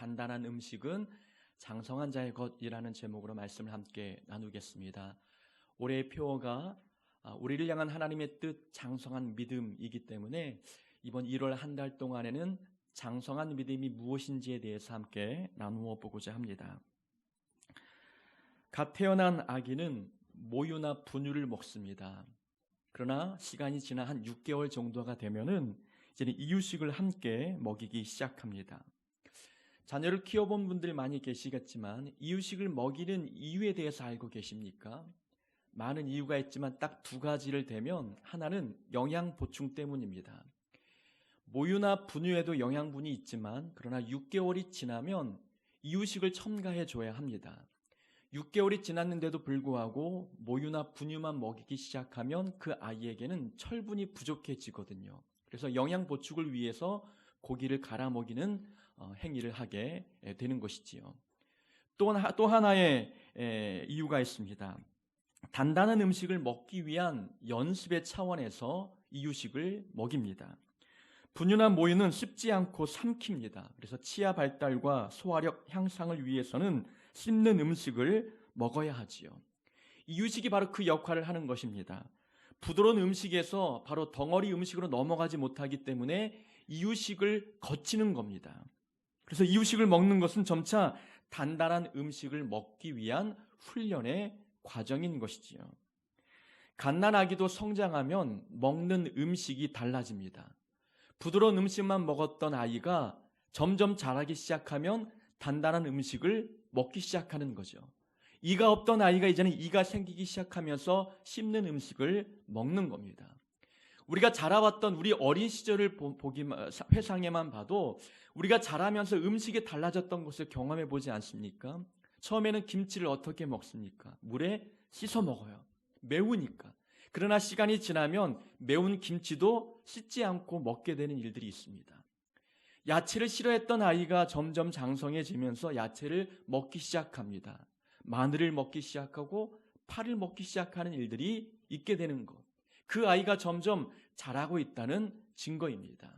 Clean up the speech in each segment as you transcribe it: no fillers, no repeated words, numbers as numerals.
단단한 음식은 장성한 자의 것이라는 제목으로 말씀을 함께 나누겠습니다. 올해의 표어가 우리를 향한 하나님의 뜻, 장성한 믿음이기 때문에 이번 1월 한 달 동안에는 장성한 믿음이 무엇인지에 대해서 함께 나누어 보고자 합니다. 갓 태어난 아기는 모유나 분유를 먹습니다. 그러나 시간이 지나 한 6개월 정도가 되면은 이제는 이유식을 함께 먹이기 시작합니다. 자녀를 키워본 분들 많이 계시겠지만 이유식을 먹이는 이유에 대해서 알고 계십니까? 많은 이유가 있지만 딱 두 가지를 대면 하나는 영양 보충 때문입니다. 모유나 분유에도 영양분이 있지만 그러나 6개월이 지나면 이유식을 첨가해 줘야 합니다. 6개월이 지났는데도 불구하고 모유나 분유만 먹이기 시작하면 그 아이에게는 철분이 부족해지거든요. 그래서 영양 보충을 위해서 고기를 갈아 먹이는 행위를 하게 되는 것이지요. 또 하나의 이유가 있습니다. 단단한 음식을 먹기 위한 연습의 차원에서 이유식을 먹입니다. 분유나 모유는 씹지 않고 삼킵니다. 그래서 치아 발달과 소화력 향상을 위해서는 씹는 음식을 먹어야 하지요. 이유식이 바로 그 역할을 하는 것입니다. 부드러운 음식에서 바로 덩어리 음식으로 넘어가지 못하기 때문에 이유식을 거치는 겁니다. 그래서 이유식을 먹는 것은 점차 단단한 음식을 먹기 위한 훈련의 과정인 것이지요. 갓난 아기도 성장하면 먹는 음식이 달라집니다. 부드러운 음식만 먹었던 아이가 점점 자라기 시작하면 단단한 음식을 먹기 시작하는 거죠. 이가 없던 아이가 이제는 이가 생기기 시작하면서 씹는 음식을 먹는 겁니다. 우리가 자라왔던 우리 어린 시절을 회상에만 봐도 우리가 자라면서 음식이 달라졌던 것을 경험해 보지 않습니까? 처음에는 김치를 어떻게 먹습니까? 물에 씻어 먹어요. 매우니까. 그러나 시간이 지나면 매운 김치도 씻지 않고 먹게 되는 일들이 있습니다. 야채를 싫어했던 아이가 점점 장성해지면서 야채를 먹기 시작합니다. 마늘을 먹기 시작하고 파를 먹기 시작하는 일들이 있게 되는 것. 그 아이가 점점 자라고 있다는 증거입니다.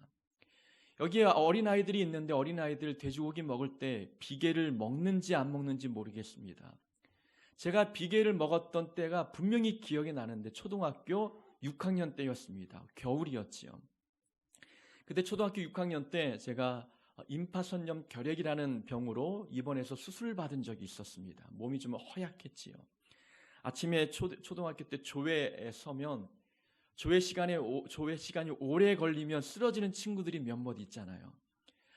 여기에 어린아이들이 있는데 어린아이들 돼지고기 먹을 때 비계를 먹는지 안 먹는지 모르겠습니다. 제가 비계를 먹었던 때가 분명히 기억이 나는데 초등학교 6학년 때였습니다. 겨울이었지요. 그때 초등학교 6학년 때 제가 임파선염 결핵이라는 병으로 입원해서 수술을 받은 적이 있었습니다. 몸이 좀 허약했지요. 아침에 초등학교 때 조회에 서면 조회 시간이 오래 걸리면 쓰러지는 친구들이 몇몇 있잖아요.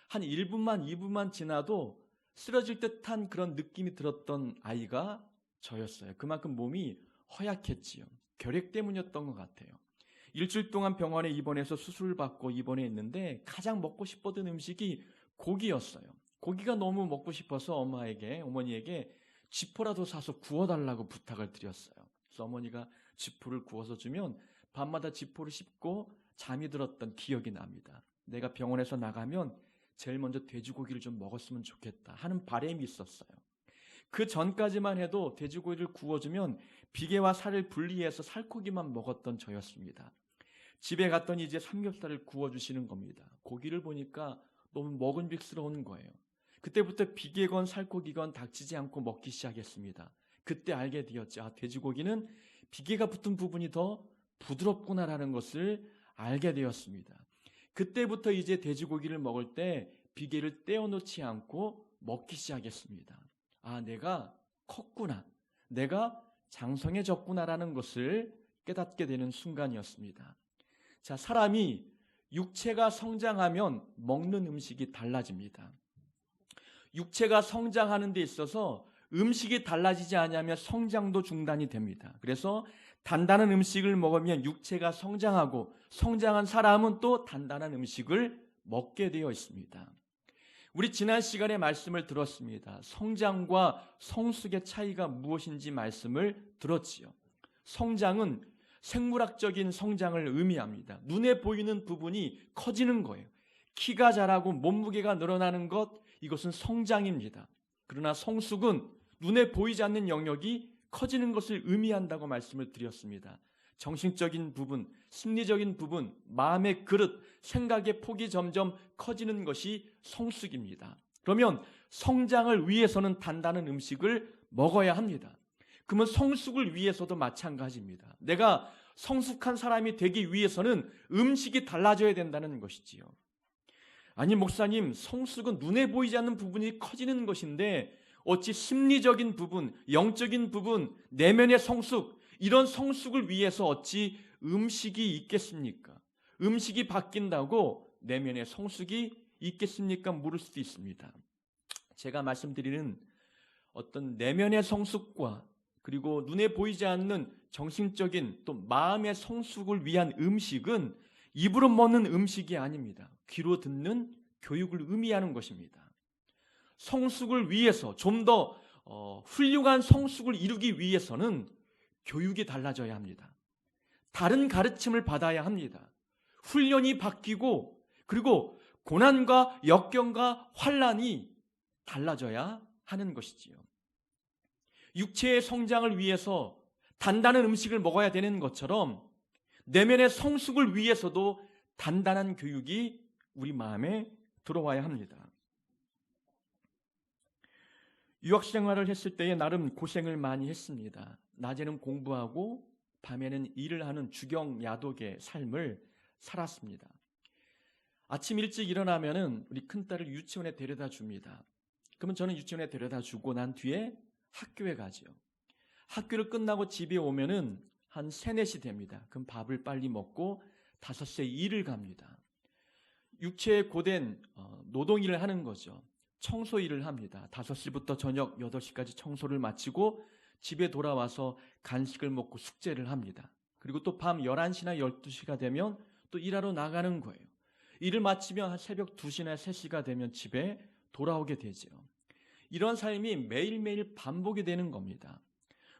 한 1분만 2분만 지나도 쓰러질 듯한 그런 느낌이 들었던 아이가 저였어요. 그만큼 몸이 허약했지요. 결핵 때문이었던 것 같아요. 일주일 동안 병원에 입원해서 수술을 받고 입원해 있는데 가장 먹고 싶었던 음식이 고기였어요. 고기가 너무 먹고 싶어서 어머니에게 쥐포라도 사서 구워달라고 부탁을 드렸어요. 그래서 어머니가 쥐포를 구워서 주면 밤마다 쥐포를 씹고 잠이 들었던 기억이 납니다. 내가 병원에서 나가면 제일 먼저 돼지고기를 좀 먹었으면 좋겠다 하는 바람이 있었어요. 그 전까지만 해도 돼지고기를 구워주면 비계와 살을 분리해서 살코기만 먹었던 저였습니다. 집에 갔더니 이제 삼겹살을 구워주시는 겁니다. 고기를 보니까 너무 먹음직스러운 거예요. 그때부터 비계건 살코기건 닥치지 않고 먹기 시작했습니다. 그때 알게 되었죠. 돼지고기는 비계가 붙은 부분이 더 부드럽구나라는 것을 알게 되었습니다. 그때부터 이제 돼지고기를 먹을 때 비계를 떼어놓지 않고 먹기 시작했습니다. 내가 컸구나. 내가 장성해졌구나라는 것을 깨닫게 되는 순간이었습니다. 자, 사람이 육체가 성장하면 먹는 음식이 달라집니다. 육체가 성장하는 데 있어서 음식이 달라지지 않으면 성장도 중단이 됩니다. 그래서 단단한 음식을 먹으면 육체가 성장하고 성장한 사람은 또 단단한 음식을 먹게 되어 있습니다. 우리 지난 시간에 말씀을 들었습니다. 성장과 성숙의 차이가 무엇인지 말씀을 들었지요. 성장은 생물학적인 성장을 의미합니다. 눈에 보이는 부분이 커지는 거예요. 키가 자라고 몸무게가 늘어나는 것, 이것은 성장입니다. 그러나 성숙은 눈에 보이지 않는 영역이 커지는 것을 의미한다고 말씀을 드렸습니다. 정신적인 부분, 심리적인 부분, 마음의 그릇, 생각의 폭이 점점 커지는 것이 성숙입니다. 그러면 성장을 위해서는 단단한 음식을 먹어야 합니다. 그러면 성숙을 위해서도 마찬가지입니다. 내가 성숙한 사람이 되기 위해서는 음식이 달라져야 된다는 것이지요. 아니 목사님, 성숙은 눈에 보이지 않는 부분이 커지는 것인데 어찌 심리적인 부분, 영적인 부분, 내면의 성숙, 이런 성숙을 위해서 어찌 음식이 있겠습니까? 음식이 바뀐다고 내면의 성숙이 있겠습니까? 물을 수도 있습니다. 제가 말씀드리는 어떤 내면의 성숙과 그리고 눈에 보이지 않는 정신적인 또 마음의 성숙을 위한 음식은 입으로 먹는 음식이 아닙니다. 귀로 듣는 교육을 의미하는 것입니다. 성숙을 위해서 좀 더 훌륭한 성숙을 이루기 위해서는 교육이 달라져야 합니다. 다른 가르침을 받아야 합니다. 훈련이 바뀌고 그리고 고난과 역경과 환난이 달라져야 하는 것이지요. 육체의 성장을 위해서 단단한 음식을 먹어야 되는 것처럼 내면의 성숙을 위해서도 단단한 교육이 우리 마음에 들어와야 합니다. 유학 생활을 했을 때에 나름 고생을 많이 했습니다. 낮에는 공부하고 밤에는 일을 하는 주경야독의 삶을 살았습니다. 아침 일찍 일어나면은 우리 큰딸을 유치원에 데려다 줍니다. 그러면 저는 유치원에 데려다 주고 난 뒤에 학교에 가죠. 학교를 끝나고 집에 오면은 한 3, 4시 됩니다. 그럼 밥을 빨리 먹고 5시에 일을 갑니다. 육체에 고된 노동일을 하는 거죠. 청소 일을 합니다. 5시부터 저녁 8시까지 청소를 마치고 집에 돌아와서 간식을 먹고 숙제를 합니다. 그리고 또 밤 11시나 12시가 되면 또 일하러 나가는 거예요. 일을 마치면 한 새벽 2시나 3시가 되면 집에 돌아오게 되죠. 이런 삶이 매일매일 반복이 되는 겁니다.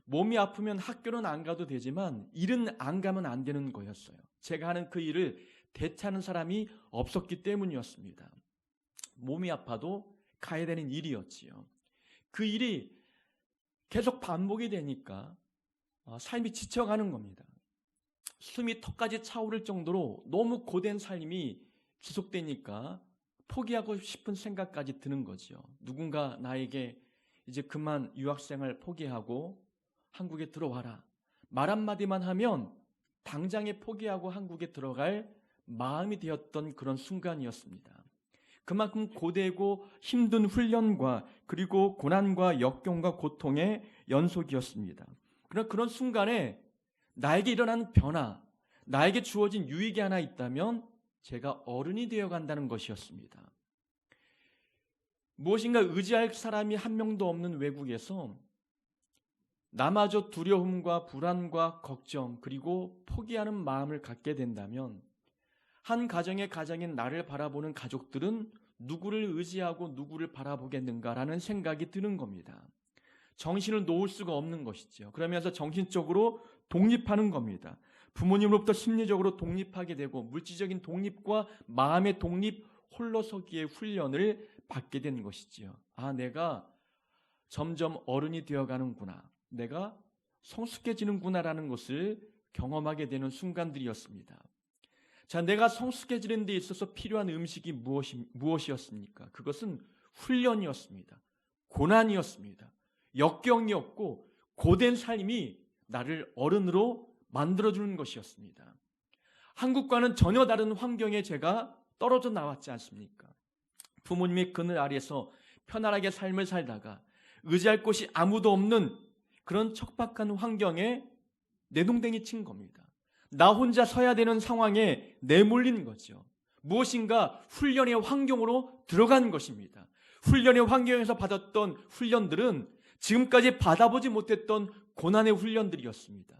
몸이 아프면 학교는 안 가도 되지만 일은 안 가면 안 되는 거였어요. 제가 하는 그 일을 대체하는 사람이 없었기 때문이었습니다. 몸이 아파도 가야 되는 일이었지요. 그 일이 계속 반복이 되니까 삶이 지쳐가는 겁니다. 숨이 턱까지 차오를 정도로 너무 고된 삶이 지속되니까 포기하고 싶은 생각까지 드는 거죠. 누군가 나에게 이제 그만 유학생활 포기하고 한국에 들어와라. 말 한마디만 하면 당장에 포기하고 한국에 들어갈 마음이 되었던 그런 순간이었습니다. 그만큼 고되고 힘든 훈련과 그리고 고난과 역경과 고통의 연속이었습니다. 그러나 그런 순간에 나에게 일어난 변화, 나에게 주어진 유익이 하나 있다면 제가 어른이 되어간다는 것이었습니다. 무엇인가 의지할 사람이 한 명도 없는 외국에서 나마저 두려움과 불안과 걱정 그리고 포기하는 마음을 갖게 된다면 한 가정의 가장인 나를 바라보는 가족들은 누구를 의지하고 누구를 바라보겠는가라는 생각이 드는 겁니다. 정신을 놓을 수가 없는 것이죠. 그러면서 정신적으로 독립하는 겁니다. 부모님으로부터 심리적으로 독립하게 되고 물질적인 독립과 마음의 독립, 홀로서기의 훈련을 받게 된 것이지요. 아, 내가 점점 어른이 되어가는구나. 내가 성숙해지는구나라는 것을 경험하게 되는 순간들이었습니다. 자, 내가 성숙해지는 데 있어서 필요한 음식이 무엇이었습니까? 그것은 훈련이었습니다. 고난이었습니다. 역경이었고 고된 삶이 나를 어른으로 만들어주는 것이었습니다. 한국과는 전혀 다른 환경에 제가 떨어져 나왔지 않습니까? 부모님의 그늘 아래에서 편안하게 삶을 살다가 의지할 곳이 아무도 없는 그런 척박한 환경에 내동댕이 친 겁니다. 나 혼자 서야 되는 상황에 내몰린 거죠. 무엇인가 훈련의 환경으로 들어간 것입니다. 훈련의 환경에서 받았던 훈련들은 지금까지 받아보지 못했던 고난의 훈련들이었습니다.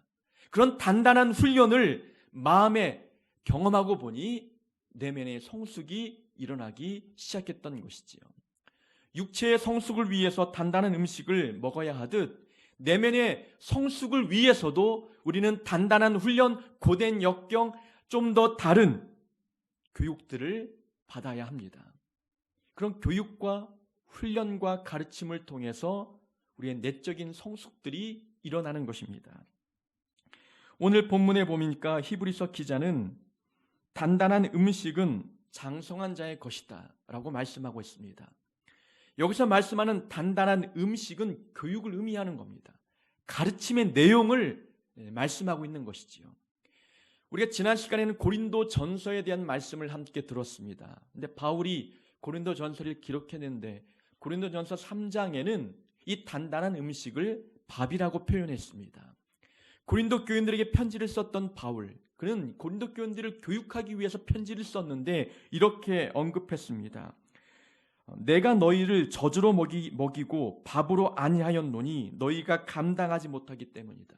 그런 단단한 훈련을 마음에 경험하고 보니 내면의 성숙이 일어나기 시작했던 것이지요. 육체의 성숙을 위해서 단단한 음식을 먹어야 하듯 내면의 성숙을 위해서도 우리는 단단한 훈련, 고된 역경, 좀 더 다른 교육들을 받아야 합니다. 그런 교육과 훈련과 가르침을 통해서 우리의 내적인 성숙들이 일어나는 것입니다. 오늘 본문에 보니까 히브리서 기자는 단단한 음식은 장성한 자의 것이다 라고 말씀하고 있습니다. 여기서 말씀하는 단단한 음식은 교육을 의미하는 겁니다. 가르침의 내용을 말씀하고 있는 것이지요. 우리가 지난 시간에는 고린도 전서에 대한 말씀을 함께 들었습니다. 근데 바울이 고린도 전서를 기록했는데 고린도 전서 3장에는 이 단단한 음식을 밥이라고 표현했습니다. 고린도 교인들에게 편지를 썼던 바울, 그는 고린도 교인들을 교육하기 위해서 편지를 썼는데 이렇게 언급했습니다. 내가 너희를 젖으로 먹이고 밥으로 아니하였노니 너희가 감당하지 못하기 때문이다.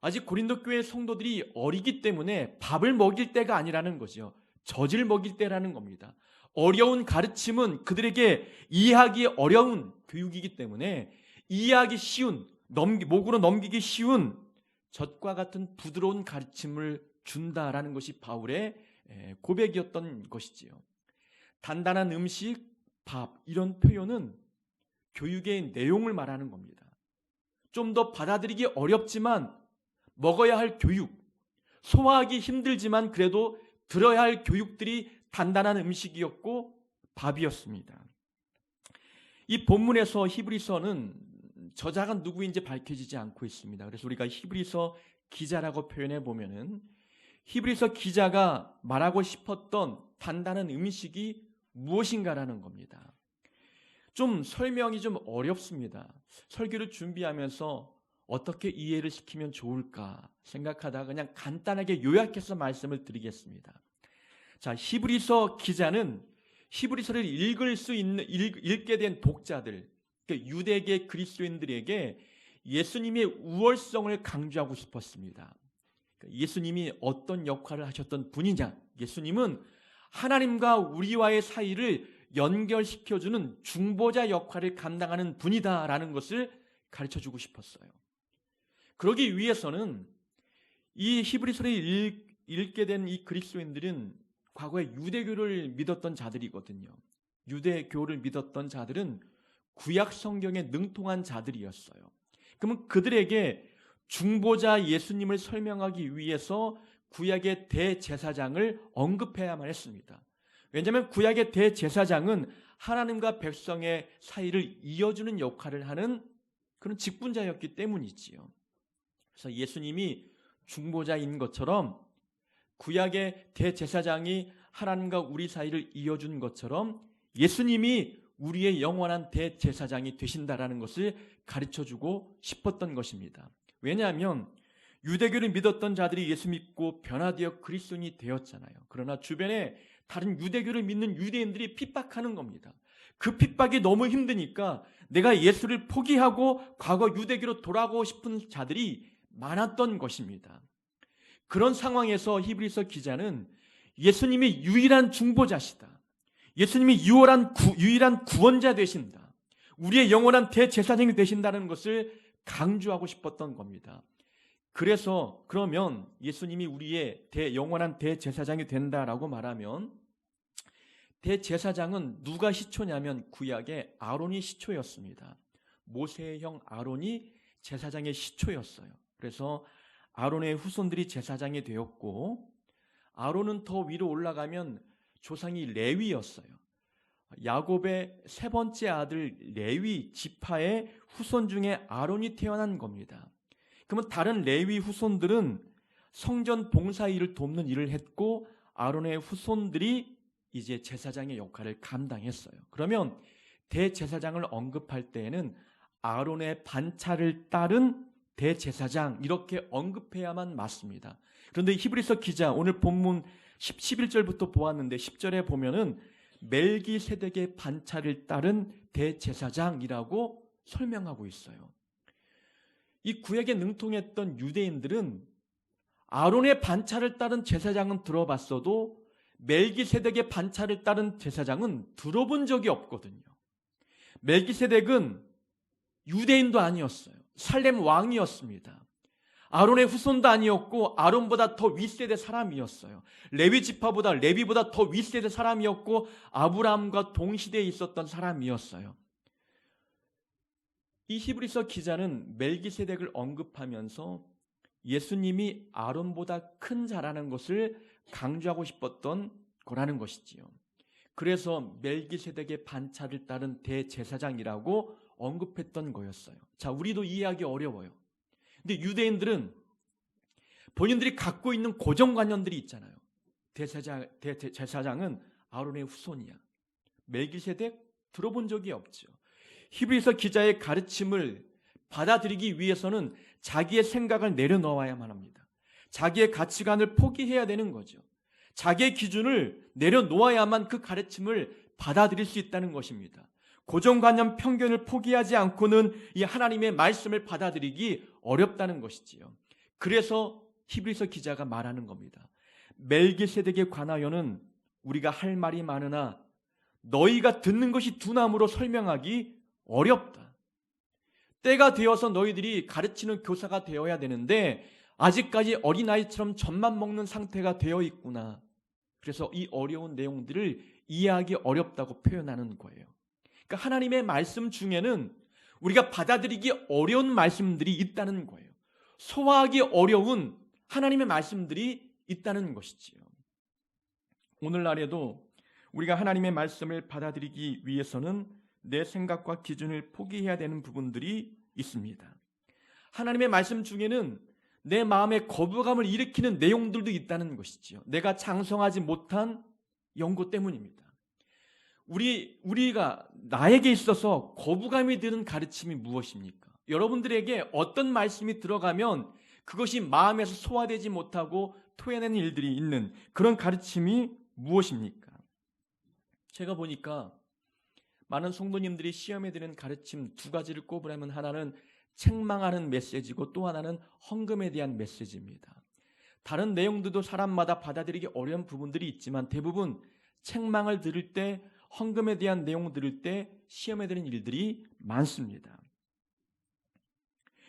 아직 고린도 교회 성도들이 어리기 때문에 밥을 먹일 때가 아니라는 거죠. 젖을 먹일 때라는 겁니다. 어려운 가르침은 그들에게 이해하기 어려운 교육이기 때문에 이해하기 쉬운, 목으로 넘기기 쉬운 젖과 같은 부드러운 가르침을 준다라는 것이 바울의 고백이었던 것이지요. 단단한 음식, 밥, 이런 표현은 교육의 내용을 말하는 겁니다. 좀 더 받아들이기 어렵지만 먹어야 할 교육, 소화하기 힘들지만 그래도 들어야 할 교육들이 단단한 음식이었고 밥이었습니다. 이 본문에서 히브리서는 저자가 누구인지 밝혀지지 않고 있습니다. 그래서 우리가 히브리서 기자라고 표현해 보면은 히브리서 기자가 말하고 싶었던 단단한 음식이 무엇인가라는 겁니다. 좀 설명이 좀 어렵습니다. 설교를 준비하면서 어떻게 이해를 시키면 좋을까 생각하다가 그냥 간단하게 요약해서 말씀을 드리겠습니다. 자, 히브리서 기자는 히브리서를 읽게 된 독자들, 유대계 그리스도인들에게 예수님의 우월성을 강조하고 싶었습니다. 예수님이 어떤 역할을 하셨던 분이냐? 예수님은 하나님과 우리와의 사이를 연결시켜주는 중보자 역할을 감당하는 분이다라는 것을 가르쳐주고 싶었어요. 그러기 위해서는 이 히브리서를 읽게 된 이 그리스도인들은 과거에 유대교를 믿었던 자들이거든요. 유대교를 믿었던 자들은 구약 성경에 능통한 자들이었어요. 그러면 그들에게 중보자 예수님을 설명하기 위해서 구약의 대제사장을 언급해야만 했습니다. 왜냐하면 구약의 대제사장은 하나님과 백성의 사이를 이어주는 역할을 하는 그런 직분자였기 때문이지요. 그래서 예수님이 중보자인 것처럼 구약의 대제사장이 하나님과 우리 사이를 이어준 것처럼 예수님이 우리의 영원한 대제사장이 되신다라는 것을 가르쳐주고 싶었던 것입니다. 왜냐하면 유대교를 믿었던 자들이 예수 믿고 변화되어 그리스도인이 되었잖아요. 그러나 주변에 다른 유대교를 믿는 유대인들이 핍박하는 겁니다. 그 핍박이 너무 힘드니까 내가 예수를 포기하고 과거 유대교로 돌아가고 싶은 자들이 많았던 것입니다. 그런 상황에서 히브리서 기자는 예수님이 유일한 중보자시다. 예수님이 유일한 구원자 되신다. 우리의 영원한 대제사장이 되신다는 것을 강조하고 싶었던 겁니다. 그래서 그러면 예수님이 우리의 영원한 대제사장이 된다라고 말하면 대제사장은 누가 시초냐면 구약의 아론이 시초였습니다. 모세의 형 아론이 제사장의 시초였어요. 그래서 아론의 후손들이 제사장이 되었고 아론은 더 위로 올라가면 조상이 레위였어요. 야곱의 세 번째 아들 레위 지파의 후손 중에 아론이 태어난 겁니다. 그러면 다른 레위 후손들은 성전 봉사 일을 돕는 일을 했고 아론의 후손들이 이제 제사장의 역할을 감당했어요. 그러면 대제사장을 언급할 때에는 아론의 반차를 따른 대제사장 이렇게 언급해야만 맞습니다. 그런데 히브리서 기자 오늘 본문 11절부터 보았는데 10절에 보면은 멜기세덱의 반차를 따른 대제사장이라고 설명하고 있어요. 이 구약에 능통했던 유대인들은 아론의 반차를 따른 제사장은 들어봤어도 멜기세덱의 반차를 따른 제사장은 들어본 적이 없거든요. 멜기세덱은 유대인도 아니었어요. 살렘 왕이었습니다. 아론의 후손도 아니었고 아론보다 더 윗세대 사람이었어요. 레위 지파보다 레위보다 더 윗세대 사람이었고 아브라함과 동시대에 있었던 사람이었어요. 이 히브리서 기자는 멜기세덱을 언급하면서 예수님이 아론보다 큰 자라는 것을 강조하고 싶었던 거라는 것이지요. 그래서 멜기세덱의 반차를 따른 대제사장이라고 언급했던 거였어요. 자, 우리도 이해하기 어려워요. 근데 유대인들은 본인들이 갖고 있는 고정관념들이 있잖아요. 대제사장은 아론의 후손이야. 멜기세덱 들어본 적이 없죠. 히브리서 기자의 가르침을 받아들이기 위해서는 자기의 생각을 내려놓아야만 합니다. 자기의 가치관을 포기해야 되는 거죠. 자기의 기준을 내려놓아야만 그 가르침을 받아들일 수 있다는 것입니다. 고정관념 편견을 포기하지 않고는 이 하나님의 말씀을 받아들이기 어렵다는 것이지요. 그래서 히브리서 기자가 말하는 겁니다. 멜기세덱에 관하여는 우리가 할 말이 많으나 너희가 듣는 것이 두나무로 설명하기 어렵다. 때가 되어서 너희들이 가르치는 교사가 되어야 되는데 아직까지 어린아이처럼 젖만 먹는 상태가 되어 있구나. 그래서 이 어려운 내용들을 이해하기 어렵다고 표현하는 거예요. 그러니까 하나님의 말씀 중에는 우리가 받아들이기 어려운 말씀들이 있다는 거예요. 소화하기 어려운 하나님의 말씀들이 있다는 것이지요. 오늘날에도 우리가 하나님의 말씀을 받아들이기 위해서는 내 생각과 기준을 포기해야 되는 부분들이 있습니다. 하나님의 말씀 중에는 내 마음에 거부감을 일으키는 내용들도 있다는 것이지요. 내가 장성하지 못한 연고 때문입니다. 우리가 나에게 있어서 거부감이 드는 가르침이 무엇입니까? 여러분들에게 어떤 말씀이 들어가면 그것이 마음에서 소화되지 못하고 토해내는 일들이 있는 그런 가르침이 무엇입니까? 제가 보니까 많은 성도님들이 시험에 드는 가르침 두 가지를 꼽으라면 하나는 책망하는 메시지고 또 하나는 헌금에 대한 메시지입니다. 다른 내용들도 사람마다 받아들이기 어려운 부분들이 있지만 대부분 책망을 들을 때, 헌금에 대한 내용을 들을 때 시험에 드는 일들이 많습니다.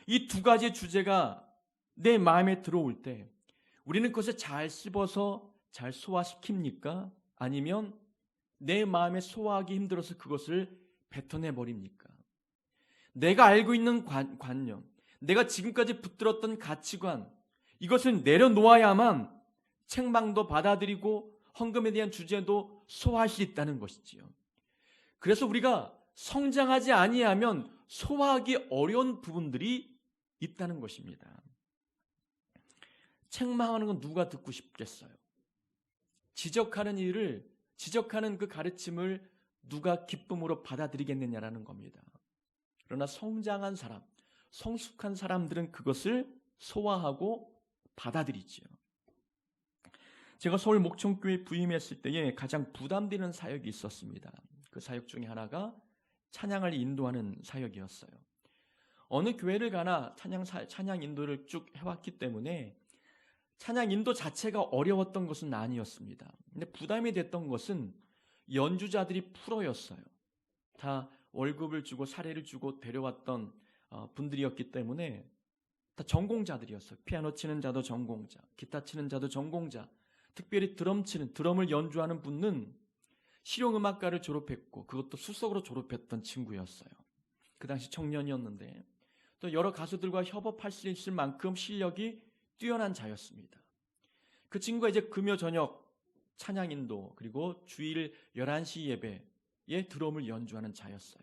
이 두 가지 주제가 내 마음에 들어올 때 우리는 그것을 잘 씹어서 잘 소화시킵니까? 아니면 내 마음에 소화하기 힘들어서 그것을 뱉어내 버립니까? 내가 알고 있는 관념, 내가 지금까지 붙들었던 가치관, 이것을 내려놓아야만 책망도 받아들이고 헌금에 대한 주제도 소화할 수 있다는 것이지요. 그래서 우리가 성장하지 아니하면 소화하기 어려운 부분들이 있다는 것입니다. 책망하는 건 누가 듣고 싶겠어요? 지적하는 그 가르침을 누가 기쁨으로 받아들이겠느냐라는 겁니다. 그러나 성장한 사람, 성숙한 사람들은 그것을 소화하고 받아들이지요. 제가 서울 목청교회 부임했을 때에 가장 부담되는 사역이 있었습니다. 그 사역 중에 하나가 찬양을 인도하는 사역이었어요. 어느 교회를 가나 찬양 인도를 쭉 해왔기 때문에 찬양 인도 자체가 어려웠던 것은 아니었습니다. 근데 부담이 됐던 것은 연주자들이 프로였어요. 다 월급을 주고 사례를 주고 데려왔던 분들이었기 때문에 다 전공자들이었어요. 피아노 치는 자도 전공자, 기타 치는 자도 전공자, 특별히 드럼을 연주하는 분은 실용음악과를 졸업했고 그것도 수석으로 졸업했던 친구였어요. 그 당시 청년이었는데 또 여러 가수들과 협업할 수 있을 만큼 실력이 뛰어난 자였습니다. 그 친구가 이제 금요 저녁 찬양 인도 그리고 주일 11시 예배에 드럼을 연주하는 자였어요.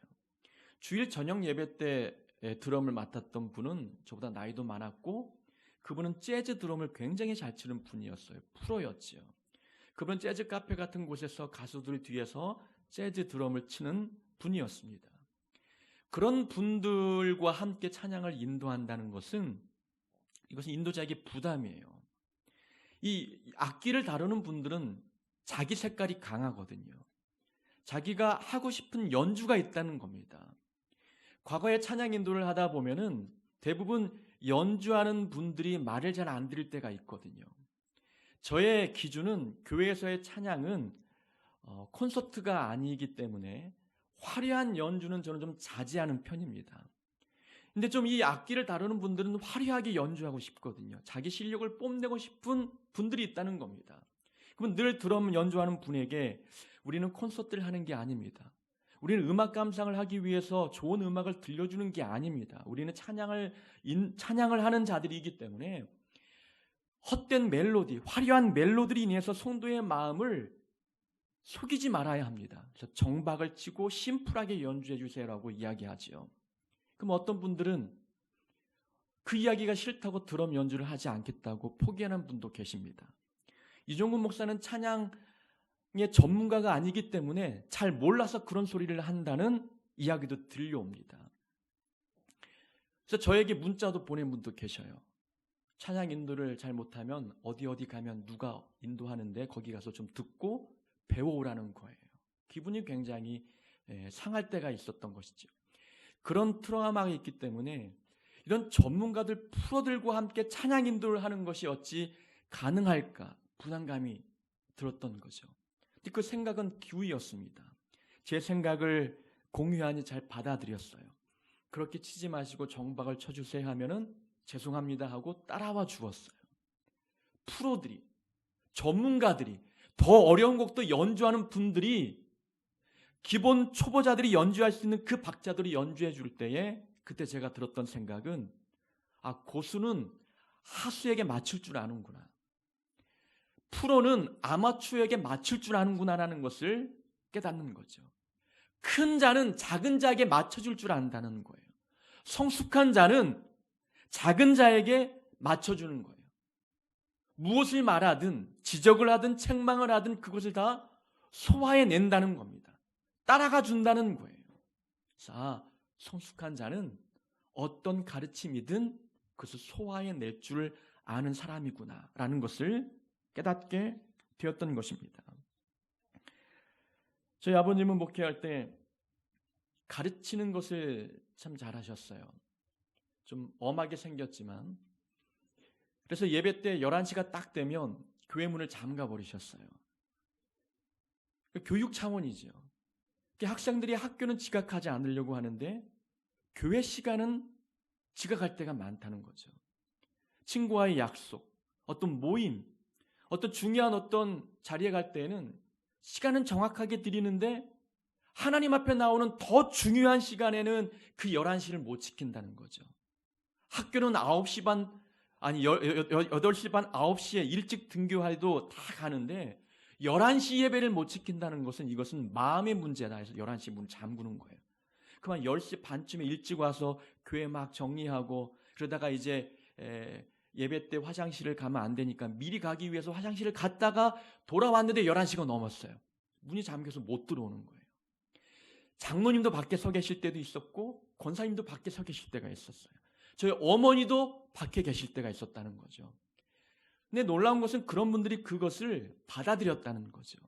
주일 저녁 예배 때 드럼을 맡았던 분은 저보다 나이도 많았고 그분은 재즈 드럼을 굉장히 잘 치는 분이었어요. 프로였지요. 그분은 재즈 카페 같은 곳에서 가수들 뒤에서 재즈 드럼을 치는 분이었습니다. 그런 분들과 함께 찬양을 인도한다는 것은 이것은 인도자에게 부담이에요. 이 악기를 다루는 분들은 자기 색깔이 강하거든요. 자기가 하고 싶은 연주가 있다는 겁니다. 과거에 찬양 인도를 하다 보면은 대부분 연주하는 분들이 말을 잘 안 들을 때가 있거든요. 저의 기준은 교회에서의 찬양은 콘서트가 아니기 때문에 화려한 연주는 저는 좀 자제하는 편입니다. 근데 좀 이 악기를 다루는 분들은 화려하게 연주하고 싶거든요. 자기 실력을 뽐내고 싶은 분들이 있다는 겁니다. 그러면 늘 드럼 연주하는 분에게 우리는 콘서트를 하는 게 아닙니다. 우리는 음악 감상을 하기 위해서 좋은 음악을 들려주는 게 아닙니다. 우리는 찬양을 하는 자들이기 때문에 헛된 멜로디, 화려한 멜로디로 인해서 성도의 마음을 속이지 말아야 합니다. 그래서 정박을 치고 심플하게 연주해 주세요라고 이야기하지요. 그럼 어떤 분들은 그 이야기가 싫다고 드럼 연주를 하지 않겠다고 포기하는 분도 계십니다. 이종근 목사는 찬양의 전문가가 아니기 때문에 잘 몰라서 그런 소리를 한다는 이야기도 들려옵니다. 그래서 저에게 문자도 보낸 분도 계셔요. 찬양 인도를 잘 못하면 어디 가면 누가 인도하는데 거기 가서 좀 듣고 배워오라는 거예요. 기분이 굉장히 상할 때가 있었던 것이죠. 그런 트라우마가 있기 때문에 이런 전문가들 프로들과 함께 찬양 인도를 하는 것이 어찌 가능할까 부담감이 들었던 거죠. 근데 그 생각은 기우였습니다. 제 생각을 공유하니 잘 받아들였어요. 그렇게 치지 마시고 정박을 쳐주세요 하면은 죄송합니다 하고 따라와 주었어요. 프로들이, 전문가들이, 더 어려운 곡도 연주하는 분들이, 기본 초보자들이 연주할 수 있는 그 박자들이 연주해 줄 때에 그때 제가 들었던 생각은 고수는 하수에게 맞출 줄 아는구나. 프로는 아마추어에게 맞출 줄 아는구나라는 것을 깨닫는 거죠. 큰 자는 작은 자에게 맞춰줄 줄 안다는 거예요. 성숙한 자는 작은 자에게 맞춰주는 거예요. 무엇을 말하든 지적을 하든 책망을 하든 그것을 다 소화해낸다는 겁니다. 따라가 준다는 거예요. 자, 성숙한 자는 어떤 가르침이든 그것을 소화해낼 줄 아는 사람이구나 라는 것을 깨닫게 되었던 것입니다. 저희 아버님은 목회할 때 가르치는 것을 참 잘하셨어요. 좀 엄하게 생겼지만, 그래서 예배 때 11시가 딱 되면 교회 문을 잠가 버리셨어요. 교육 차원이죠. 학생들이 학교는 지각하지 않으려고 하는데 교회 시간은 지각할 때가 많다는 거죠. 친구와의 약속, 어떤 모임, 어떤 중요한 어떤 자리에 갈 때에는 시간은 정확하게 드리는데 하나님 앞에 나오는 더 중요한 시간에는 그 11시를 못 지킨다는 거죠. 학교는 9시 반, 8시 반, 9시에 일찍 등교해도 다 가는데 11시 예배를 못 지킨다는 것은 이것은 마음의 문제다 해서 11시 문을 잠그는 거예요. 그만 10시 반쯤에 일찍 와서 교회 막 정리하고 그러다가 이제 예배 때 화장실을 가면 안 되니까 미리 가기 위해서 화장실을 갔다가 돌아왔는데 11시가 넘었어요. 문이 잠겨서 못 들어오는 거예요. 장로님도 밖에 서 계실 때도 있었고 권사님도 밖에 서 계실 때가 있었어요. 저희 어머니도 밖에 계실 때가 있었다는 거죠. 근데 놀라운 것은 그런 분들이 그것을 받아들였다는 거죠.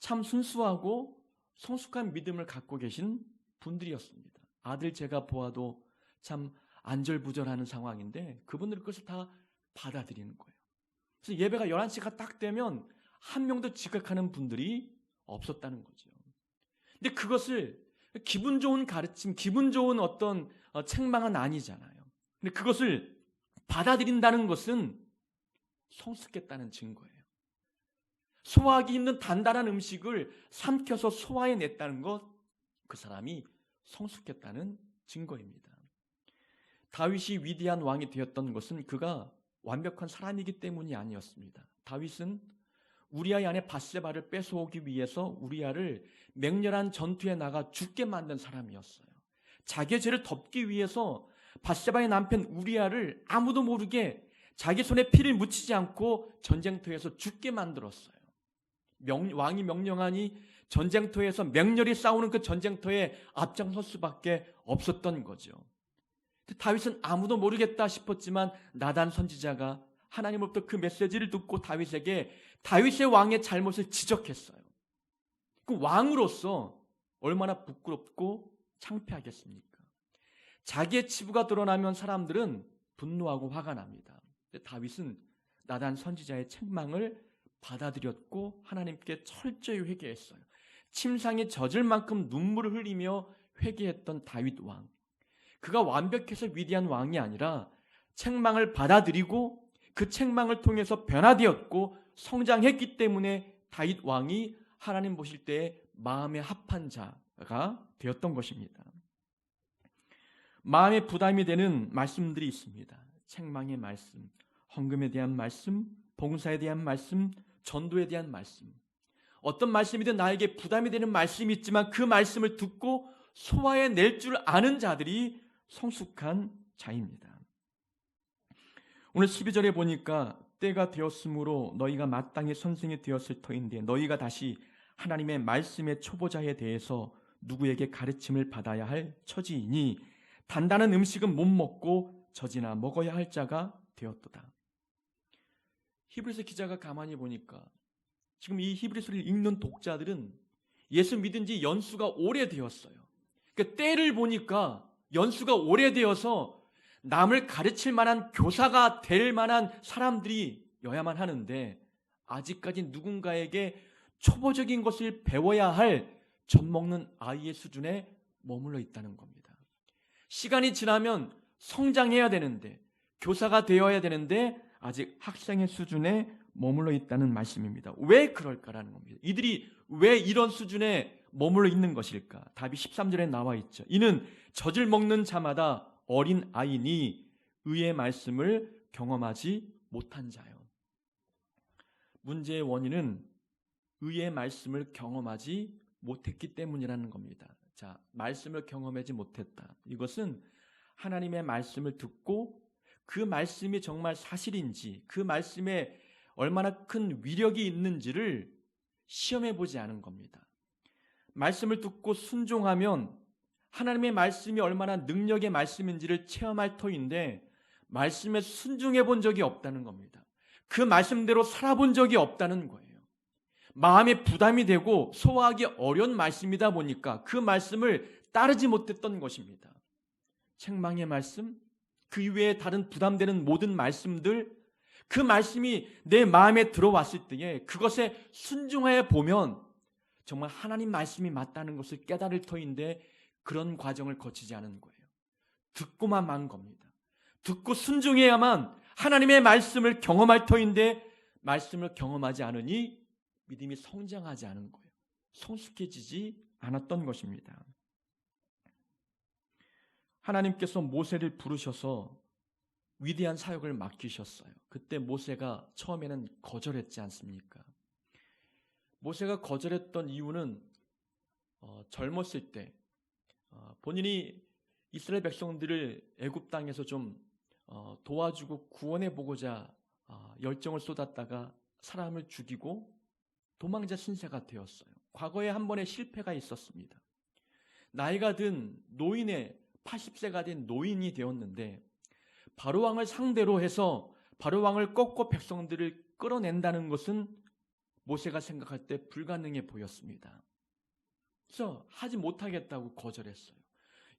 참 순수하고 성숙한 믿음을 갖고 계신 분들이었습니다. 아들 제가 보아도 참 안절부절하는 상황인데 그분들은 그것을 다 받아들이는 거예요. 그래서 예배가 11시가 딱 되면 한 명도 지각하는 분들이 없었다는 거죠. 근데 그것을 기분 좋은 가르침, 기분 좋은 어떤 책망은 아니잖아요. 근데 그것을 받아들인다는 것은 성숙했다는 증거예요. 소화하기 힘든 단단한 음식을 삼켜서 소화해냈다는 것, 그 사람이 성숙했다는 증거입니다. 다윗이 위대한 왕이 되었던 것은 그가 완벽한 사람이기 때문이 아니었습니다. 다윗은 우리아의 아내 밧세바를 뺏어오기 위해서 우리아를 맹렬한 전투에 나가 죽게 만든 사람이었어요. 자기의 죄를 덮기 위해서 밧세바의 남편 우리아를 아무도 모르게 자기 손에 피를 묻히지 않고 전쟁터에서 죽게 만들었어요. 왕이 명령하니 전쟁터에서 맹렬히 싸우는 그 전쟁터에 앞장설 수밖에 없었던 거죠. 다윗은 아무도 모르겠다 싶었지만 나단 선지자가 하나님으로부터 그 메시지를 듣고 다윗에게 다윗의 왕의 잘못을 지적했어요. 그 왕으로서 얼마나 부끄럽고 창피하겠습니까? 자기의 치부가 드러나면 사람들은 분노하고 화가 납니다. 다윗은 나단 선지자의 책망을 받아들였고 하나님께 철저히 회개했어요. 침상에 젖을 만큼 눈물을 흘리며 회개했던 다윗 왕. 그가 완벽해서 위대한 왕이 아니라 책망을 받아들이고 그 책망을 통해서 변화되었고 성장했기 때문에 다윗 왕이 하나님 보실 때에 마음에 합한 자가 되었던 것입니다. 마음에 부담이 되는 말씀들이 있습니다. 책망의 말씀, 헌금에 대한 말씀, 봉사에 대한 말씀, 전도에 대한 말씀. 어떤 말씀이든 나에게 부담이 되는 말씀이 있지만 그 말씀을 듣고 소화해낼 줄 아는 자들이 성숙한 자입니다. 오늘 12절에 보니까 때가 되었으므로 너희가 마땅히 선생이 되었을 터인데 너희가 다시 하나님의 말씀의 초보자에 대해서 누구에게 가르침을 받아야 할 처지이니 단단한 음식은 못 먹고 젖이나 먹어야 할 자가 되었도다. 히브리서 기자가 가만히 보니까 지금 이 히브리서를 읽는 독자들은 예수 믿은 지 연수가 오래되었어요. 그러니까 때를 보니까 연수가 오래되어서 남을 가르칠 만한 교사가 될 만한 사람들이 여야만 하는데 아직까지 누군가에게 초보적인 것을 배워야 할 젖먹는 아이의 수준에 머물러 있다는 겁니다. 시간이 지나면 성장해야 되는데 교사가 되어야 되는데 아직 학생의 수준에 머물러 있다는 말씀입니다. 왜 그럴까라는 겁니다. 이들이 왜 이런 수준에 머물러 있는 것일까? 답이 13절에 나와 있죠. 이는 젖을 먹는 자마다 어린 아이니 의의 말씀을 경험하지 못한 자요. 문제의 원인은 의의 말씀을 경험하지 못했기 때문이라는 겁니다. 자, 말씀을 경험하지 못했다. 이것은 하나님의 말씀을 듣고 그 말씀이 정말 사실인지 그 말씀에 얼마나 큰 위력이 있는지를 시험해 보지 않은 겁니다. 말씀을 듣고 순종하면 하나님의 말씀이 얼마나 능력의 말씀인지를 체험할 터인데 말씀에 순종해 본 적이 없다는 겁니다. 그 말씀대로 살아본 적이 없다는 거예요. 마음에 부담이 되고 소화하기 어려운 말씀이다 보니까 그 말씀을 따르지 못했던 것입니다. 책망의 말씀, 그 이외에 다른 부담되는 모든 말씀들, 그 말씀이 내 마음에 들어왔을 때에 그것에 순종해 보면 정말 하나님 말씀이 맞다는 것을 깨달을 터인데 그런 과정을 거치지 않은 거예요. 듣고만 만 겁니다. 듣고 순종해야만 하나님의 말씀을 경험할 터인데 말씀을 경험하지 않으니 믿음이 성장하지 않은 거예요. 성숙해지지 않았던 것입니다. 하나님께서 모세를 부르셔서 위대한 사역을 맡기셨어요. 그때 모세가 처음에는 거절했지 않습니까? 모세가 거절했던 이유는 젊었을 때 본인이 이스라엘 백성들을 애굽 땅에서 좀 도와주고 구원해 보고자 열정을 쏟았다가 사람을 죽이고 도망자 신세가 되었어요. 과거에 한 번의 실패가 있었습니다. 나이가 든 노인의 80세가 된 노인이 되었는데 바로왕을 상대로 해서 바로왕을 꺾고 백성들을 끌어낸다는 것은 모세가 생각할 때 불가능해 보였습니다. 그래서 하지 못하겠다고 거절했어요.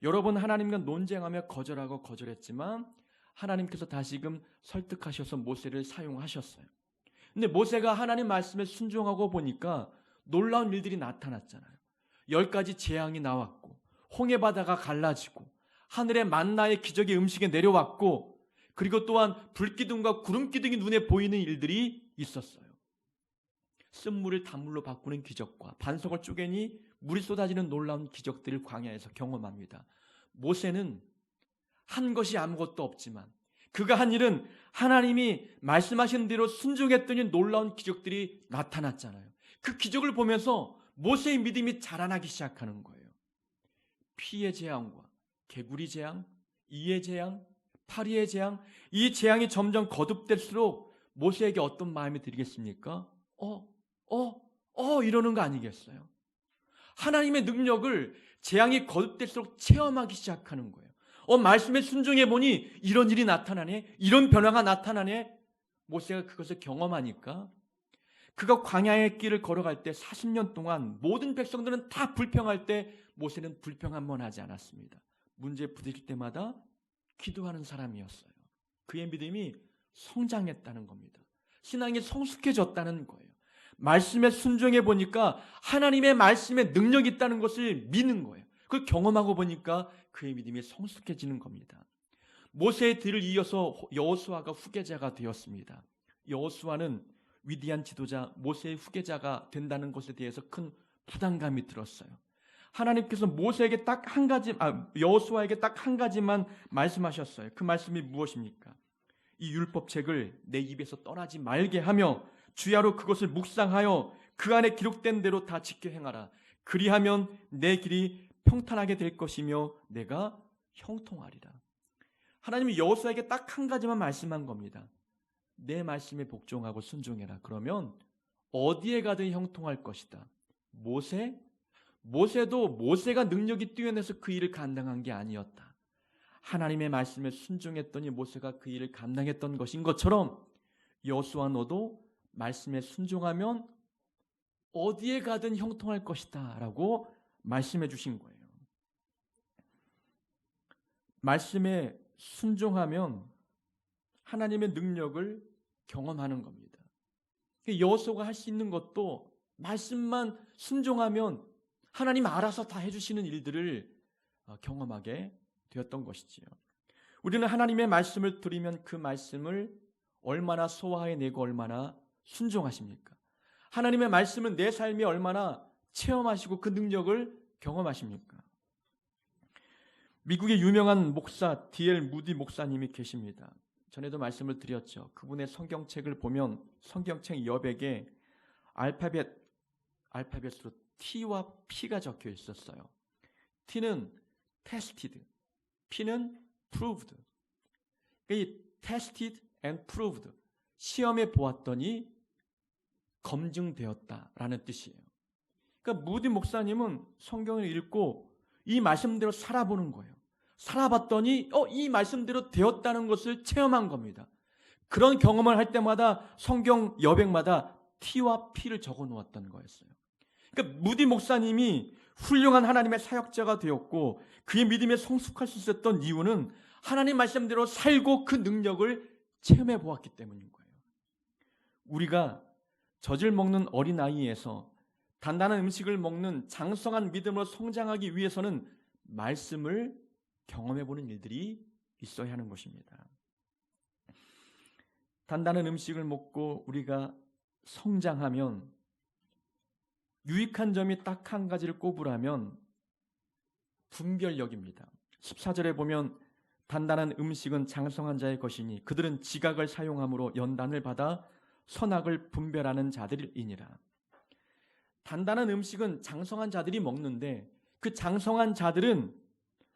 여러 번 하나님과 논쟁하며 거절하고 거절했지만 하나님께서 다시금 설득하셔서 모세를 사용하셨어요. 근데 모세가 하나님 말씀에 순종하고 보니까 놀라운 일들이 나타났잖아요. 10가지 재앙이 나왔고 홍해바다가 갈라지고 하늘의 만나의 기적의 음식이 내려왔고 그리고 또한 불기둥과 구름기둥이 눈에 보이는 일들이 있었어요. 쓴물을 단물로 바꾸는 기적과 반석을 쪼개니 물이 쏟아지는 놀라운 기적들을 광야에서 경험합니다. 모세는 한 것이 아무것도 없지만 그가 한 일은 하나님이 말씀하신 대로 순종했더니 놀라운 기적들이 나타났잖아요. 그 기적을 보면서 모세의 믿음이 자라나기 시작하는 거예요. 피의 재앙과 개구리 재앙, 이의 재앙, 파리의 재앙, 이 재앙이 점점 거듭될수록 모세에게 어떤 마음이 들겠습니까? 이러는 거 아니겠어요? 하나님의 능력을 재앙이 거듭될수록 체험하기 시작하는 거예요. 말씀에 순종해 보니 이런 일이 나타나네, 이런 변화가 나타나네. 모세가 그것을 경험하니까 그가 광야의 길을 걸어갈 때 40년 동안 모든 백성들은 다 불평할 때 모세는 불평 한 번 하지 않았습니다. 문제에 부딪힐 때마다 기도하는 사람이었어요. 그의 믿음이 성장했다는 겁니다. 신앙이 성숙해졌다는 거예요. 말씀에 순종해 보니까 하나님의 말씀에 능력이 있다는 것을 믿는 거예요. 그걸 경험하고 보니까 그의 믿음이 성숙해지는 겁니다. 모세의 뒤를 이어서 여호수아가 후계자가 되었습니다. 여호수아는 위대한 지도자 모세의 후계자가 된다는 것에 대해서 큰 부담감이 들었어요. 하나님께서 모세에게 여호수아에게 딱 한 가지만 말씀하셨어요. 그 말씀이 무엇입니까? 이 율법책을 내 입에서 떠나지 말게 하며 주야로 그것을 묵상하여 그 안에 기록된 대로 다 지켜 행하라. 그리하면 내 길이 평탄하게 될 것이며 내가 형통하리라. 하나님이 여호수아에게 딱 한 가지만 말씀한 겁니다. 내 말씀에 복종하고 순종해라. 그러면 어디에 가든 형통할 것이다. 모세도 모세가 능력이 뛰어나서 그 일을 감당한 게 아니었다. 하나님의 말씀에 순종했더니 모세가 그 일을 감당했던 것인 것처럼 여호수아 너도 말씀에 순종하면 어디에 가든 형통할 것이다 라고 말씀해 주신 거예요. 말씀에 순종하면 하나님의 능력을 경험하는 겁니다. 여호수아가 할 수 있는 것도 말씀만 순종하면 하나님 알아서 다 해주시는 일들을 경험하게 되었던 것이지요. 우리는 하나님의 말씀을 들으면 그 말씀을 얼마나 소화해내고 얼마나 순종하십니까? 하나님의 말씀은 내 삶에 얼마나 체험하시고 그 능력을 경험하십니까? 미국의 유명한 목사 D.L. 무디 목사님이 계십니다. 전에도 말씀을 드렸죠. 그분의 성경책을 보면 성경책 여백에 알파벳으로 T와 P가 적혀 있었어요. T는 tested, P는 proved. 이 tested and proved, 시험해 보았더니 검증되었다라는 뜻이에요. 그러니까 무디 목사님은 성경을 읽고 이 말씀대로 살아보는 거예요. 살아봤더니 이 말씀대로 되었다는 것을 체험한 겁니다. 그런 경험을 할 때마다 성경 여백마다 T와 P를 적어 놓았던 거였어요. 그러니까 무디 목사님이 훌륭한 하나님의 사역자가 되었고 그의 믿음에 성숙할 수 있었던 이유는 하나님 말씀대로 살고 그 능력을 체험해 보았기 때문인 거예요. 우리가 젖을 먹는 어린아이에서 단단한 음식을 먹는 장성한 믿음으로 성장하기 위해서는 말씀을 경험해 보는 일들이 있어야 하는 것입니다. 단단한 음식을 먹고 우리가 성장하면 유익한 점이 딱 한 가지를 꼽으라면 분별력입니다. 14절에 보면 단단한 음식은 장성한 자의 것이니 그들은 지각을 사용함으로 연단을 받아 선악을 분별하는 자들이니라. 단단한 음식은 장성한 자들이 먹는데 그 장성한 자들은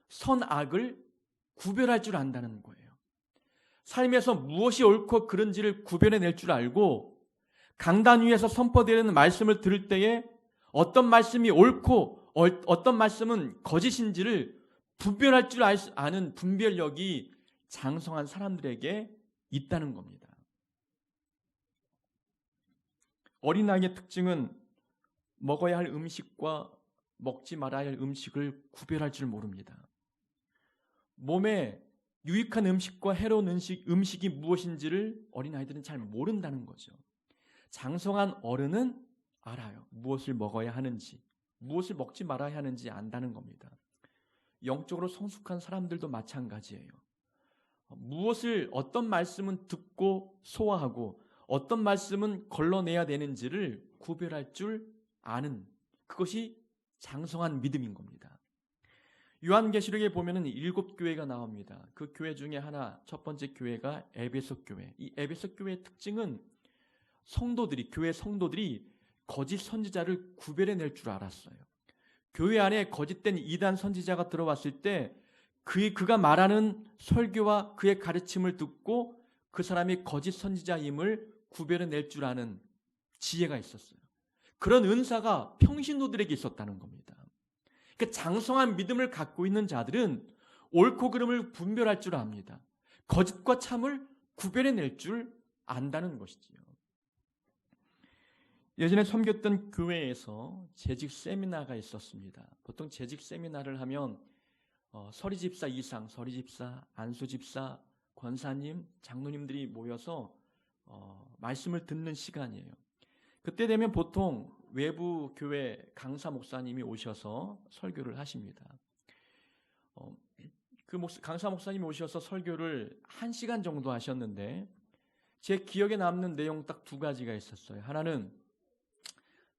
선악을 구별할 줄 안다는 거예요. 삶에서 무엇이 옳고 그른지를 구별해낼 줄 알고 강단 위에서 선포되는 말씀을 들을 때에 어떤 말씀이 옳고 어떤 말씀은 거짓인지를 분별할 줄 아는 분별력이 장성한 사람들에게 있다는 겁니다. 어린아이의 특징은 먹어야 할 음식과 먹지 말아야 할 음식을 구별할 줄 모릅니다. 몸에 유익한 음식과 해로운 음식이 무엇인지를 어린아이들은 잘 모른다는 거죠. 장성한 어른은 알아요. 무엇을 먹어야 하는지, 무엇을 먹지 말아야 하는지 안다는 겁니다. 영적으로 성숙한 사람들도 마찬가지예요. 어떤 말씀은 듣고 소화하고 어떤 말씀은 걸러내야 되는지를 구별할 줄 아는, 그것이 장성한 믿음인 겁니다. 요한계시록에 보면은 7교회가 나옵니다. 그 교회 중에 하나, 첫 번째 교회가 에베소 교회. 이 에베소 교회의 특징은 교회 성도들이 거짓 선지자를 구별해낼 줄 알았어요. 교회 안에 거짓된 이단 선지자가 들어왔을 때 그가 말하는 설교와 그의 가르침을 듣고 그 사람이 거짓 선지자임을 구별해낼 줄 아는 지혜가 있었어요. 그런 은사가 평신도들에게 있었다는 겁니다. 그러니까 장성한 믿음을 갖고 있는 자들은 옳고 그름을 분별할 줄 압니다. 거짓과 참을 구별해낼 줄 안다는 것이지요. 예전에 섬겼던 교회에서 재직 세미나가 있었습니다. 보통 재직 세미나를 하면 서리집사 이상, 서리집사, 안수집사, 권사님, 장로님들이 모여서 말씀을 듣는 시간이에요. 그때 되면 보통 외부 교회 강사 목사님이 오셔서 설교를 하십니다. 강사 목사님이 오셔서 설교를 1시간 정도 하셨는데 제 기억에 남는 내용 딱 2가지가 있었어요. 하나는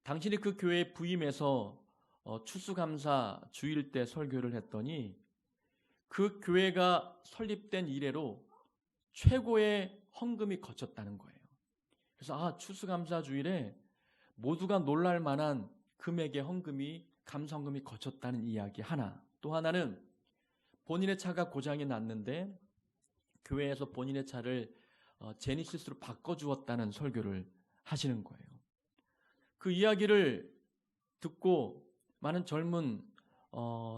당신이 그 교회에 부임해서 추수감사 주일 때 설교를 했더니 그 교회가 설립된 이래로 최고의 헌금이 거쳤다는 거예요. 그래서 추수감사 주일에 모두가 놀랄 만한 금액의 감사헌금이 거쳤다는 이야기 하나. 또 하나는 본인의 차가 고장이 났는데 교회에서 본인의 차를 제니시스로 바꿔주었다는 설교를 하시는 거예요. 그 이야기를 듣고 많은 젊은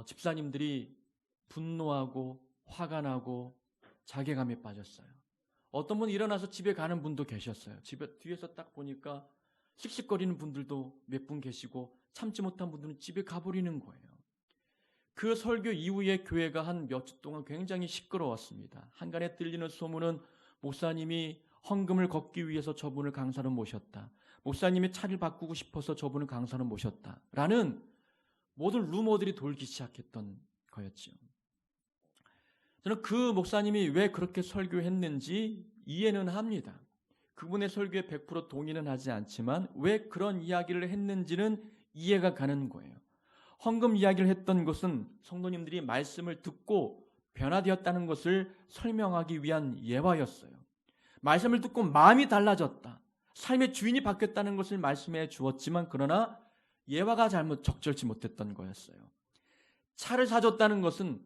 집사님들이 분노하고 화가 나고 자괴감에 빠졌어요. 어떤 분은 일어나서 집에 가는 분도 계셨어요. 집에 뒤에서 딱 보니까 씩씩거리는 분들도 몇 분 계시고 참지 못한 분들은 집에 가버리는 거예요. 그 설교 이후에 교회가 한 몇 주 동안 굉장히 시끄러웠습니다. 한간에 들리는 소문은 목사님이 헌금을 걷기 위해서 저분을 강사로 모셨다. 목사님이 차를 바꾸고 싶어서 저분을 강사로 모셨다. 라는 모든 루머들이 돌기 시작했던 거였죠. 저는 그 목사님이 왜 그렇게 설교했는지 이해는 합니다. 그분의 설교에 100% 동의는 하지 않지만 왜 그런 이야기를 했는지는 이해가 가는 거예요. 헌금 이야기를 했던 것은 성도님들이 말씀을 듣고 변화되었다는 것을 설명하기 위한 예화였어요. 말씀을 듣고 마음이 달라졌다. 삶의 주인이 바뀌었다는 것을 말씀해 주었지만 그러나 예화가 적절치 못했던 거였어요. 차를 사줬다는 것은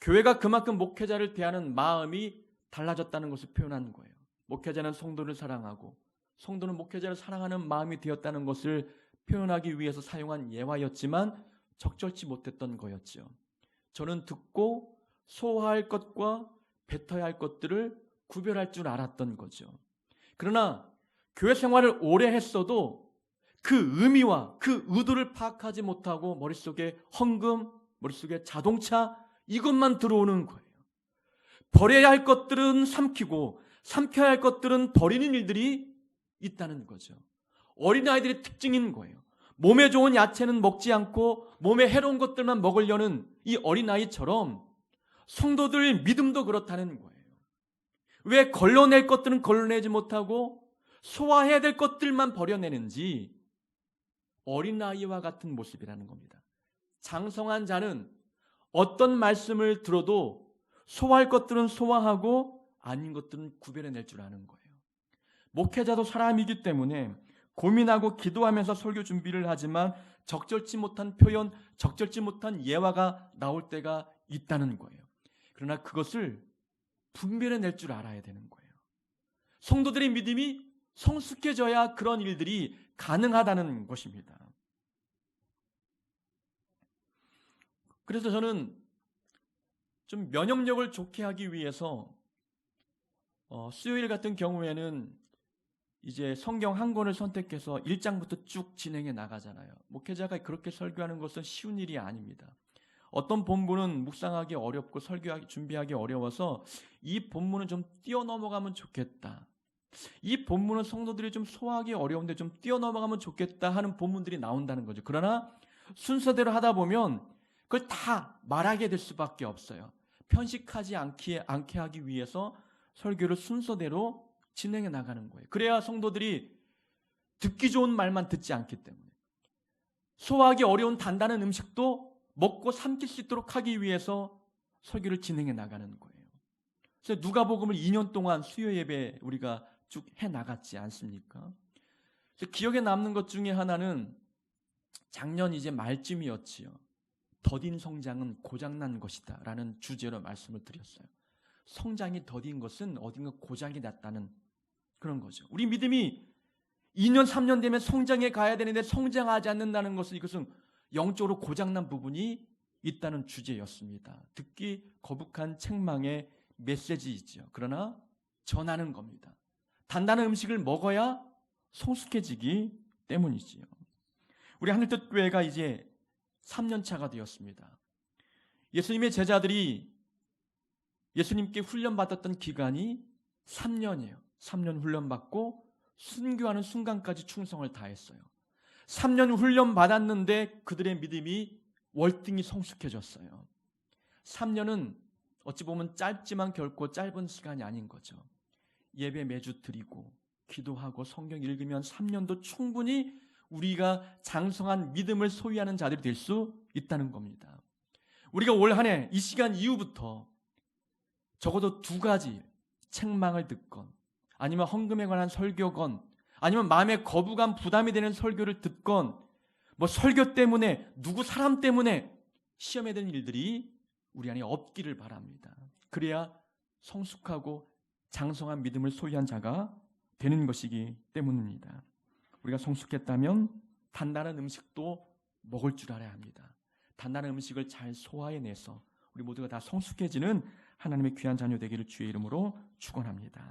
교회가 그만큼 목회자를 대하는 마음이 달라졌다는 것을 표현한 거예요. 목회자는 성도를 사랑하고 성도는 목회자를 사랑하는 마음이 되었다는 것을 표현하기 위해서 사용한 예화였지만 적절치 못했던 거였죠. 저는 듣고 소화할 것과 뱉어야 할 것들을 구별할 줄 알았던 거죠. 그러나 교회 생활을 오래 했어도 그 의미와 그 의도를 파악하지 못하고 머릿속에 헌금, 머릿속에 자동차 이것만 들어오는 거예요. 버려야 할 것들은 삼키고 삼켜야 할 것들은 버리는 일들이 있다는 거죠. 어린아이들의 특징인 거예요. 몸에 좋은 야채는 먹지 않고 몸에 해로운 것들만 먹으려는 이 어린아이처럼 성도들 믿음도 그렇다는 거예요. 왜 걸러낼 것들은 걸러내지 못하고 소화해야 될 것들만 버려내는지 어린아이와 같은 모습이라는 겁니다. 장성한 자는 어떤 말씀을 들어도 소화할 것들은 소화하고 아닌 것들은 구별해낼 줄 아는 거예요. 목회자도 사람이기 때문에 고민하고 기도하면서 설교 준비를 하지만 적절치 못한 표현, 적절치 못한 예화가 나올 때가 있다는 거예요. 그러나 그것을 분별해낼 줄 알아야 되는 거예요. 성도들의 믿음이 성숙해져야 그런 일들이 가능하다는 것입니다. 그래서 저는 좀 면역력을 좋게 하기 위해서 수요일 같은 경우에는 이제 성경 한 권을 선택해서 1장부터 쭉 진행해 나가잖아요. 목회자가 그렇게 설교하는 것은 쉬운 일이 아닙니다. 어떤 본문은 묵상하기 어렵고 준비하기 어려워서 이 본문은 좀 뛰어넘어가면 좋겠다. 이 본문은 성도들이 좀 소화하기 어려운데 좀 뛰어넘어가면 좋겠다 하는 본문들이 나온다는 거죠. 그러나 순서대로 하다 보면 그걸 다 말하게 될 수밖에 없어요. 편식하지 않게 하기 위해서 설교를 순서대로 진행해 나가는 거예요. 그래야 성도들이 듣기 좋은 말만 듣지 않기 때문에 소화하기 어려운 단단한 음식도 먹고 삼킬 수 있도록 하기 위해서 설교를 진행해 나가는 거예요. 그래서 누가복음을 2년 동안 수요 예배 우리가 쭉 해 나갔지 않습니까? 그래서 기억에 남는 것 중에 하나는 작년 이제 말쯤이었지요. 더딘 성장은 고장난 것이다 라는 주제로 말씀을 드렸어요. 성장이 더딘 것은 어딘가 고장이 났다는 그런 거죠. 우리 믿음이 2년 3년 되면 성장해 가야 되는데 성장하지 않는다는 것은 이것은 영적으로 고장난 부분이 있다는 주제였습니다. 듣기 거북한 책망의 메시지이죠. 그러나 전하는 겁니다. 단단한 음식을 먹어야 성숙해지기 때문이지요. 우리 하늘뜻 교회가 이제 3년 차가 되었습니다. 예수님의 제자들이 예수님께 훈련받았던 기간이 3년이에요. 3년 훈련받고 순교하는 순간까지 충성을 다했어요. 3년 훈련받았는데 그들의 믿음이 월등히 성숙해졌어요. 3년은 어찌 보면 짧지만 결코 짧은 시간이 아닌 거죠. 예배 매주 드리고 기도하고 성경 읽으면 3년도 충분히 우리가 장성한 믿음을 소유하는 자들이 될 수 있다는 겁니다. 우리가 올 한 해 이 시간 이후부터 적어도 2가지 책망을 듣건 아니면 헌금에 관한 설교건 아니면 마음에 거부감, 부담이 되는 설교를 듣건 뭐 설교 때문에 누구 사람 때문에 시험에 드는 일들이 우리 안에 없기를 바랍니다. 그래야 성숙하고 장성한 믿음을 소유한 자가 되는 것이기 때문입니다. 우리가 성숙했다면 단단한 음식도 먹을 줄 알아야 합니다. 단단한 음식을 잘 소화해내서 우리 모두가 다 성숙해지는 하나님의 귀한 자녀 되기를 주의 이름으로 축원합니다.